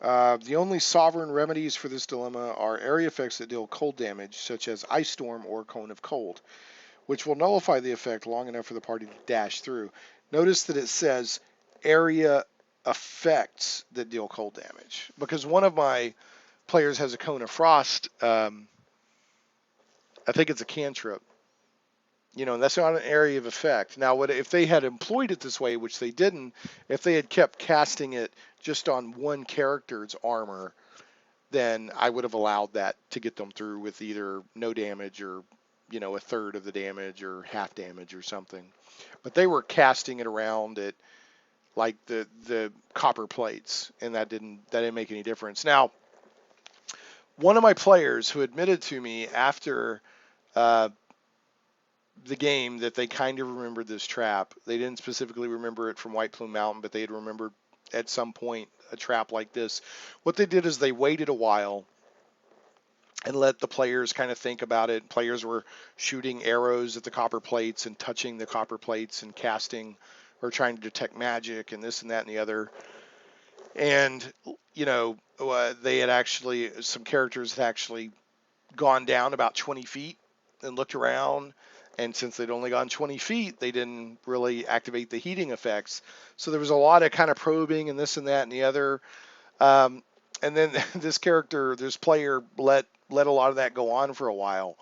The only sovereign remedies for this dilemma are area effects that deal cold damage, such as Ice Storm or Cone of Cold, which will nullify the effect long enough for the party to dash through. Notice that it says area effects that deal cold damage, because one of my players has a Cone of Frost. I think it's a cantrip. And that's not an area of effect. Now, if they had employed it this way, which they didn't, if they had kept casting it just on one character's armor, then I would have allowed that to get them through with either no damage or, a third of the damage or half damage or something. But they were casting it around at like the copper plates, and that didn't make any difference. Now, one of my players who admitted to me after the game that they kind of remembered this trap. They didn't specifically remember it from White Plume Mountain, but they had remembered at some point a trap like this. What they did is they waited a while and let the players kind of think about it. Players were shooting arrows at the copper plates and touching the copper plates and casting or trying to detect magic and this and that and the other. And, they had actually, some characters had actually gone down about 20 feet and looked around. And since they'd only gone 20 feet, they didn't really activate the heating effects. So there was a lot of kind of probing and this and that and the other. And then this player let a lot of that go on for a while.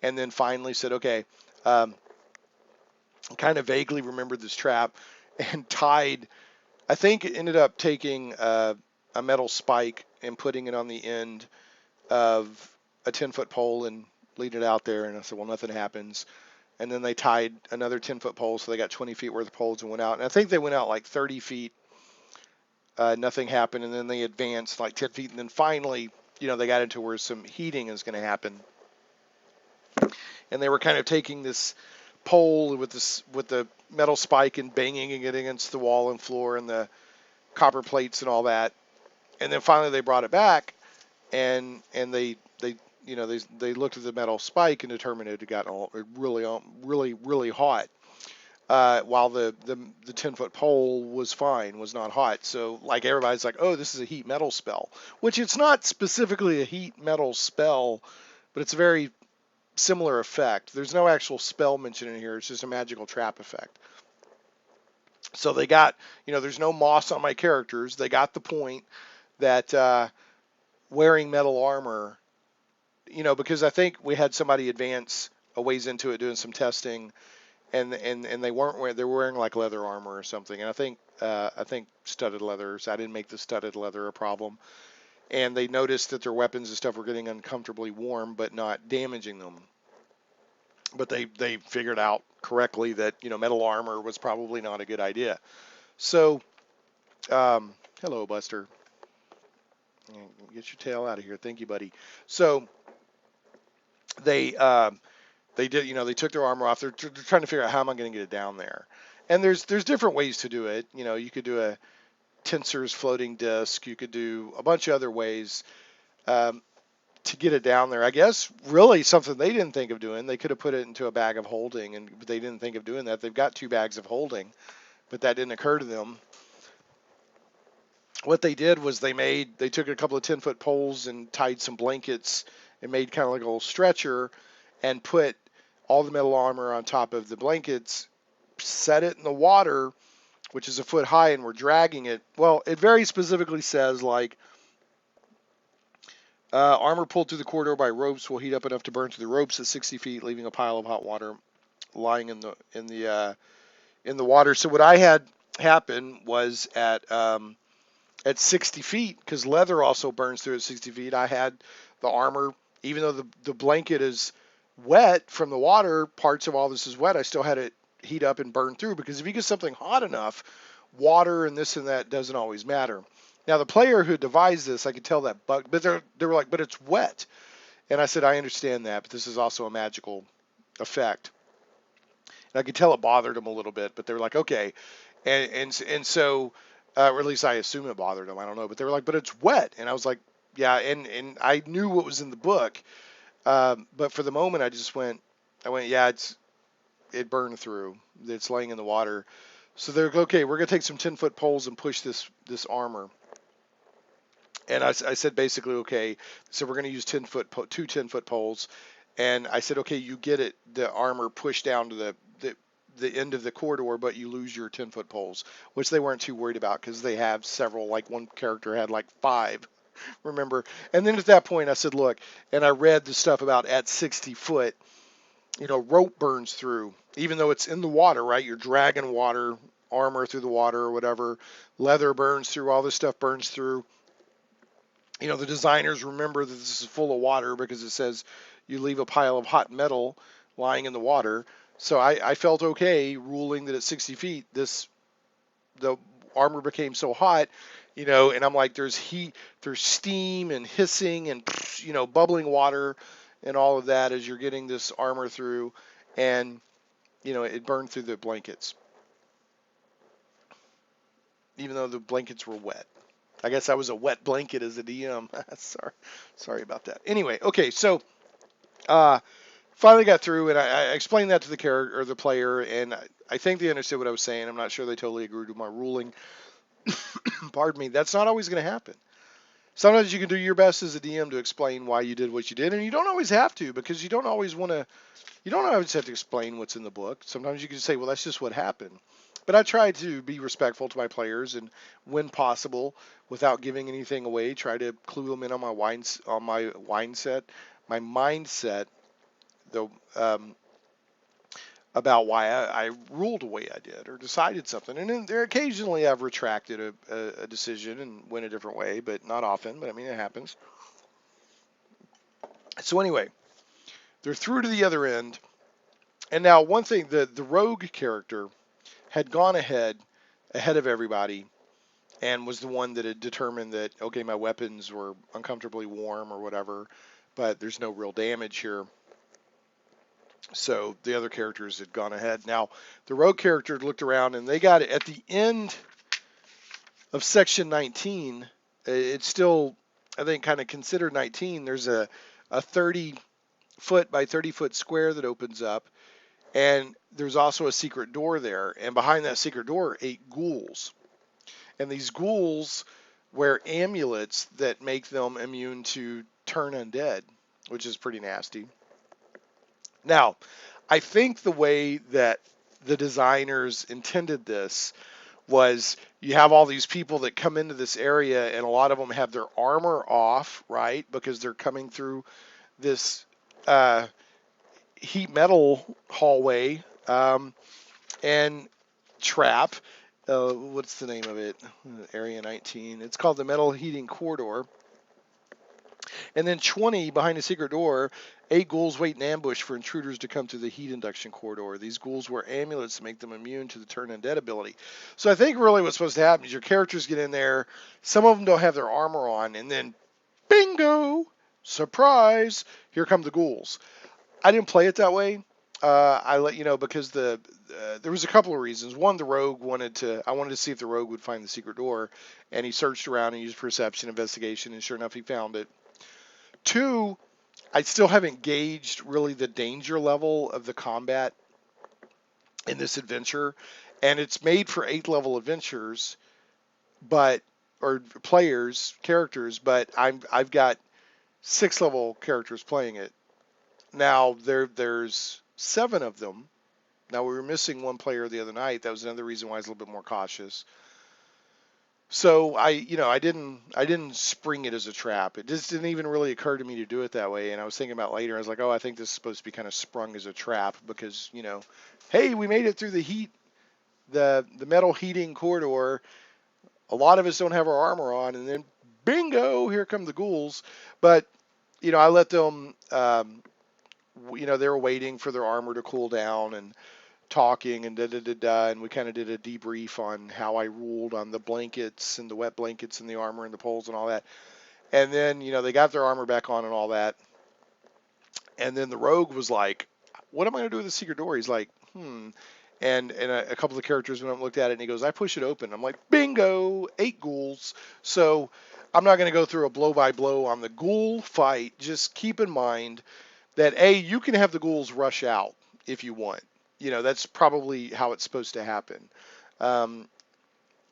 And then finally said, okay, kind of vaguely remembered this trap and tied, I think it ended up taking a metal spike and putting it on the end of a 10-foot pole and leading it out there. And I said, well, nothing happens. And then they tied another 10-foot pole, so they got 20 feet worth of poles and went out. And I think they went out like 30 feet. Nothing happened, and then they advanced like 10 feet. And then finally, they got into where some heating is going to happen. And they were kind of taking this pole with the metal spike and banging it against the wall and floor and the copper plates and all that. And then finally they brought it back, and they looked at the metal spike and determined it got really hot, while the 10-foot pole was not hot. So like everybody's like, oh, this is a heat metal spell, which it's not specifically a heat metal spell, but it's a very similar effect. There's no actual spell mentioned in here. It's just a magical trap effect. So they got, there's no moss on my characters. They got the point that wearing metal armor, because I think we had somebody advance a ways into it doing some testing, and they weren't wearing, they were wearing like leather armor or something. And I think studded leathers. I didn't make the studded leather a problem. And they noticed that their weapons and stuff were getting uncomfortably warm, but not damaging them. But they figured out correctly that metal armor was probably not a good idea. So, hello, Buster. Get your tail out of here. Thank you, buddy. So they did, they took their armor off. They're trying to figure out how am I going to get it down there. And there's different ways to do it. You could do a tensor's floating disc. You could do a bunch of other ways to get it down there. I guess really something they didn't think of doing. They could have put it into a bag of holding, and they didn't think of doing that. They've got 2 bags of holding, but that didn't occur to them. What they did was they took a couple of 10-foot poles and tied some blankets and made kind of like a little stretcher and put all the metal armor on top of the blankets, set it in the water, which is a foot high, and we're dragging it. Well, it very specifically says like armor pulled through the corridor by ropes will heat up enough to burn through the ropes at 60 feet, leaving a pile of hot water lying in the water. So what I had happen was at 60 feet, because leather also burns through at 60 feet, I had the armor, even though the blanket is wet from the water, parts of all this is wet, I still had it heat up and burn through, because if you get something hot enough, water and this and that doesn't always matter. Now, the player who devised this, I could tell that bug, but they were like, but it's wet. And I said, I understand that, but this is also a magical effect. And I could tell it bothered them a little bit, but they were like, okay. And so, or at least I assume it bothered them. I don't know, but they were like, but it's wet. And I was like, yeah. And I knew what was in the book. But for the moment, I went, yeah, it burned through. It's laying in the water. So they're okay. We're gonna take some 10-foot poles and push this armor. And I said basically, okay. So we're gonna use 2 10-foot poles. And I said, okay, you get it, the armor pushed down to the end of the corridor, but you lose your 10-foot poles, which they weren't too worried about because they have several. Like one character had like 5. Remember? And then at that point, I said, look, and I read the stuff about at 60 foot. Rope burns through, even though it's in the water, right? You're dragging water, armor through the water or whatever. Leather burns through, all this stuff burns through. The designers remember that this is full of water because it says you leave a pile of hot metal lying in the water. So I felt okay ruling that at 60 feet, the armor became so hot, and I'm like, there's heat, there's steam and hissing and, bubbling water and all of that as you're getting this armor through, and it burned through the blankets, even though the blankets were wet. I guess I was a wet blanket as a DM. Sorry about that. Anyway, okay, so finally got through, and I explained that to the character or the player, and I think they understood what I was saying. I'm not sure they totally agreed with my ruling. Pardon me. That's not always going to happen. Sometimes you can do your best as a DM to explain why you did what you did, and you don't always have to, because you don't always have to explain what's in the book. Sometimes you can say, well, that's just what happened. But I try to be respectful to my players, and when possible, without giving anything away, try to clue them in on my mindset, though, about why I ruled the way I did or decided something. And then there occasionally I've retracted a decision and went a different way, but not often. But I mean, it happens. So anyway, they're through to the other end. And now one thing, the rogue character had gone ahead of everybody and was the one that had determined that, okay, my weapons were uncomfortably warm or whatever, but there's no real damage here. So the other characters had gone ahead. Now, the rogue character looked around, and they got it at the end of section 19. It's still, I think, kind of considered 19. There's a 30-foot by 30-foot square that opens up, and there's also a secret door there. And behind that secret door are 8 ghouls. And these ghouls wear amulets that make them immune to turn undead, which is pretty nasty. Now, I think the way that the designers intended this was you have all these people that come into this area, and a lot of them have their armor off, right? Because they're coming through this uh, heat metal hallway and trap. What's the name of it? Area 19. It's called the Metal Heating Corridor. And then 20, behind a secret door, 8 ghouls wait in ambush for intruders to come through the heat induction corridor. These ghouls wear amulets to make them immune to the turn undead ability. So I think really what's supposed to happen is your characters get in there, some of them don't have their armor on, and then bingo! Surprise! Here come the ghouls. I didn't play it that way. I let you know because there was a couple of reasons. One, the rogue I wanted to see if the rogue would find the secret door, and he searched around and used perception investigation, and sure enough, he found it. Two, I still haven't gauged really the danger level of the combat in this adventure, and it's made for 8 level adventures, but or characters, but I've got 6 level characters playing it. Now there's 7 of them. Now we were missing one player the other night. That was another reason why I was a little bit more cautious. So I didn't spring it as a trap. It just didn't even really occur to me to do it that way. And I was thinking about later. I was like, oh, I think this is supposed to be kind of sprung as a trap because hey, we made it through the metal heating corridor. A lot of us don't have our armor on, and then bingo, here come the ghouls. But I let them. They were waiting for their armor to cool down and talking and da da da da, and we kind of did a debrief on how I ruled on the blankets and the wet blankets and the armor and the poles and all that. And then they got their armor back on and all that. And then the rogue was like, "What am I gonna do with the secret door?" He's like, "Hmm." And a couple of the characters went up and looked at it, and he goes, "I push it open." I'm like, "Bingo, 8 ghouls." So I'm not going to go through a blow by blow on the ghoul fight. Just keep in mind that you can have the ghouls rush out if you want. That's probably how it's supposed to happen. Um,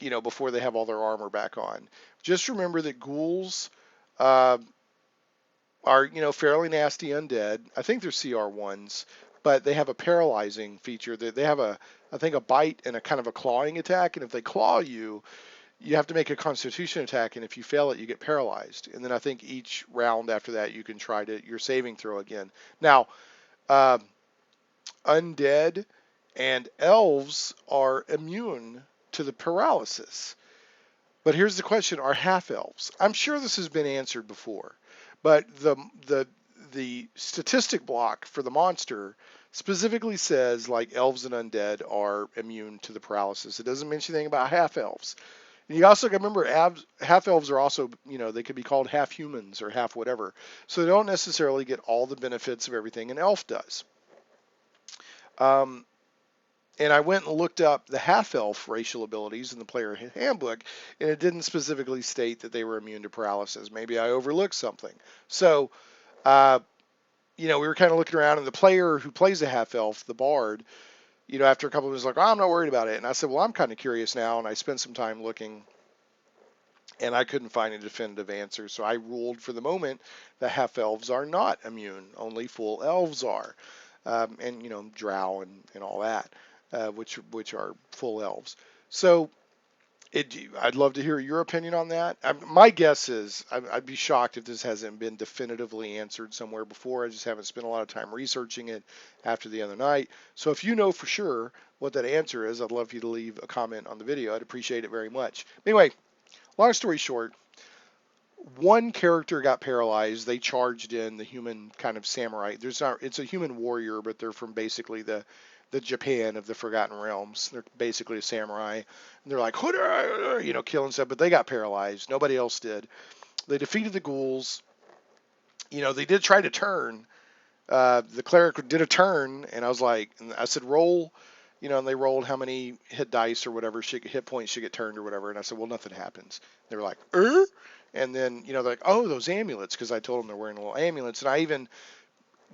before they have all their armor back on. Just remember that ghouls uh, are, fairly nasty undead. I think they're CR ones, but they have a paralyzing feature. That they have I think, a bite and a kind of a clawing attack. And if they claw you, you have to make a Constitution attack, and if you fail it, you get paralyzed. And then I think each round after that, you can try your saving throw again. Now, uh, undead and elves are immune to the paralysis. But here's the question: are half-elves? I'm sure this has been answered before, but the statistic block for the monster specifically says like elves and undead are immune to the paralysis. It doesn't mention anything about half-elves. And you also got to remember, half-elves are also, they could be called half-humans or half-whatever. So they don't necessarily get all the benefits of everything an elf does. And I went and looked up the half-elf racial abilities in the player handbook, and it didn't specifically state that they were immune to paralysis. Maybe I overlooked something. So, we were kind of looking around, and the player who plays a half-elf, the bard, after a couple of minutes, was like, "Oh, I'm not worried about it." And I said, "Well, I'm kind of curious now," and I spent some time looking, and I couldn't find a definitive answer. So I ruled for the moment that half-elves are not immune. Only full elves are, and drow and all that. Which are full elves. So I'd love to hear your opinion on that. My guess is I'd be shocked if this hasn't been definitively answered somewhere before. I just haven't spent a lot of time researching it after the other night. So if you know for sure what that answer is, I'd love for you to leave a comment on the video. I'd appreciate it very much. Anyway, long story short, one character got paralyzed. They charged in, the human kind of samurai. It's a human warrior, but they're from basically the Japan of the Forgotten Realms. They're basically a samurai. And they're like, killing stuff, but they got paralyzed. Nobody else did. They defeated the ghouls. They did try to turn. The cleric did a turn, and I said, roll, and they rolled how many hit dice or whatever, hit points should get turned or whatever. And I said, well, nothing happens. They were like, And then, they're like, oh, those amulets, because I told them they're wearing little amulets. And I even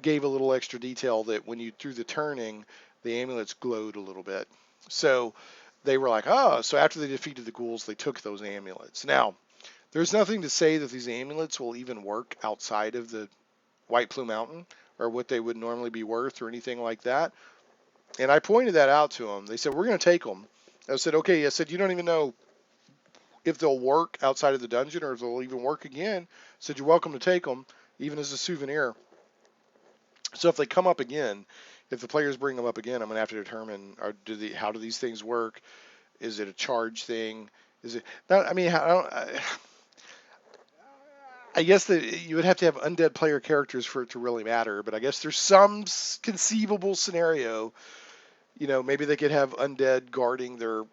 gave a little extra detail that when you threw the turning, the amulets glowed a little bit. So they were like, oh, so after they defeated the ghouls, they took those amulets. Now, there's nothing to say that these amulets will even work outside of the White Plume Mountain or what they would normally be worth or anything like that. And I pointed that out to them. They said, we're going to take them. I said, okay. I said, you don't even know if they'll work outside of the dungeon or if they'll even work again. I said, you're welcome to take them, even as a souvenir. So if they come up again, if the players bring them up again, I'm going to have to determine, how do these things work? Is it a charge thing? Is it not? I mean, I guess that you would have to have undead player characters for it to really matter. But I guess there's some conceivable scenario. Maybe they could have undead guarding their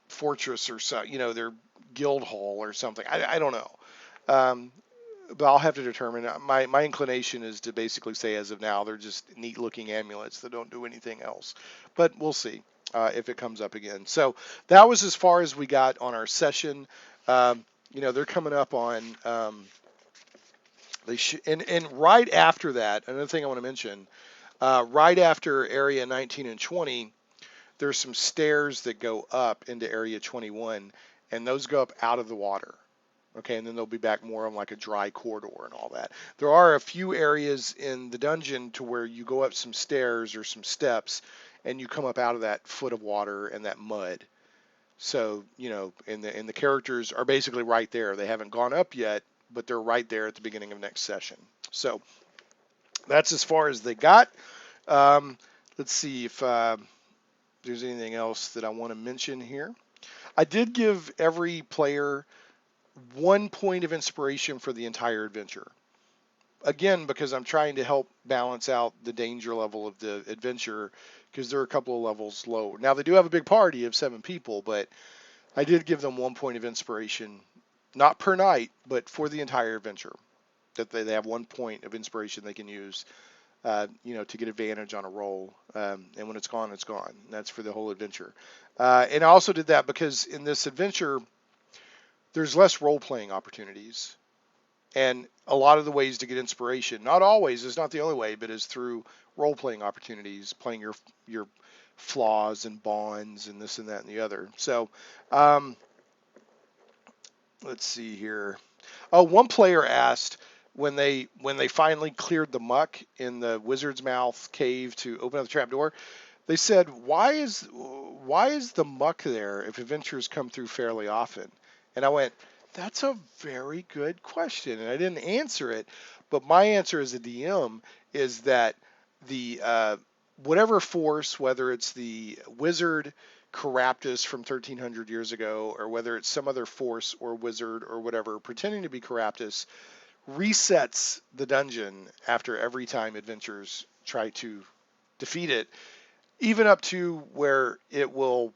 fortress or so, their guild hall or something. I don't know. Um, but I'll have to determine. My inclination is to basically say, as of now, they're just neat looking amulets that don't do anything else. But we'll see if it comes up again. So that was as far as we got on our session. They're coming up on. And right after that, another thing I want to mention. Right after area 19 and 20, there's some stairs that go up into area 21, and those go up out of the water. Okay, and then they'll be back more on like a dry corridor and all that. There are a few areas in the dungeon to where you go up some stairs or some steps, and you come up out of that foot of water and that mud. So, and the characters are basically right there. They haven't gone up yet, but they're right there at the beginning of next session. So that's as far as they got. Um, let's see if there's anything else that I want to mention here. I did give every player 1 point of inspiration for the entire adventure. Again, because I'm trying to help balance out the danger level of the adventure, because there are a couple of levels low. Now, they do have a big party of 7 people, but I did give them 1 point of inspiration, not per night, but for the entire adventure. That they have 1 point of inspiration they can use, to get advantage on a roll. And when it's gone, it's gone. And that's for the whole adventure. And I also did that because in this adventure, there's less role-playing opportunities. And a lot of the ways to get inspiration, not always, is not the only way, but is through role-playing opportunities, playing your flaws and bonds and this and that and the other. So let's see here. Oh, one player asked when they finally cleared the muck in the wizard's mouth cave to open up the trapdoor. They said, why is the muck there if adventurers come through fairly often? And I went, that's a very good question. And I didn't answer it, but my answer as a DM is that the whatever force, whether it's the wizard Caraptus from 1300 years ago, or whether it's some other force or wizard or whatever pretending to be Caraptus, resets the dungeon after every time adventurers try to defeat it, even up to where it will,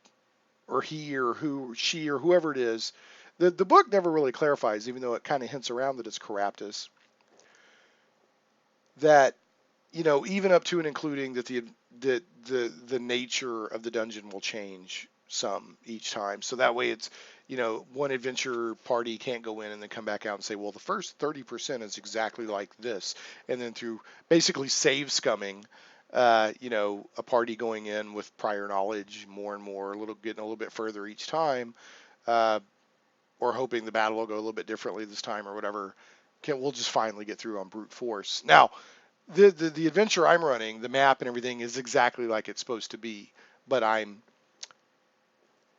or he or who, she or whoever it is. The book never really clarifies, even though it kind of hints around that it's Caraptus, that, even up to and including that the nature of the dungeon will change some each time. So that way it's, one adventure party can't go in and then come back out and say, well, the first 30% is exactly like this. And then through basically save scumming, a party going in with prior knowledge more and more, getting a little bit further each time, or hoping the battle will go a little bit differently this time or whatever, we'll just finally get through on brute force. Now, the adventure I'm running, the map and everything is exactly like it's supposed to be, but I'm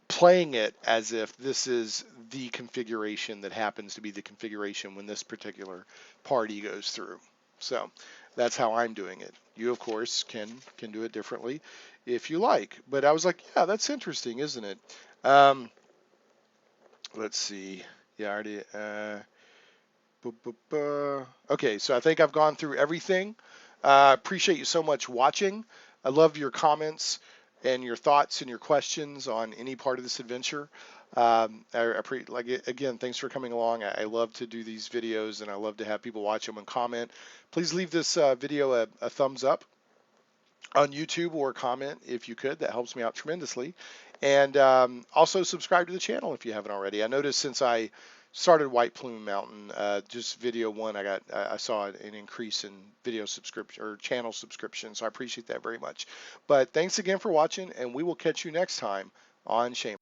playing it as if this is the configuration that happens to be the configuration when this particular party goes through. So that's how I'm doing it. You, of course, can do it differently if you like. But I was like, yeah, that's interesting, isn't it? Let's see. Yeah, I already. Okay, so I think I've gone through everything. Appreciate you so much watching. I love your comments and your thoughts and your questions on any part of this adventure. Again, thanks for coming along. I love to do these videos and I love to have people watch them and comment. Please leave this video a thumbs up on YouTube or comment if you could. That helps me out tremendously. And also subscribe to the channel if you haven't already. I noticed since I started White Plume Mountain, just video one, I saw an increase in video subscription or channel subscription. So I appreciate that very much. But thanks again for watching, and we will catch you next time on Shame.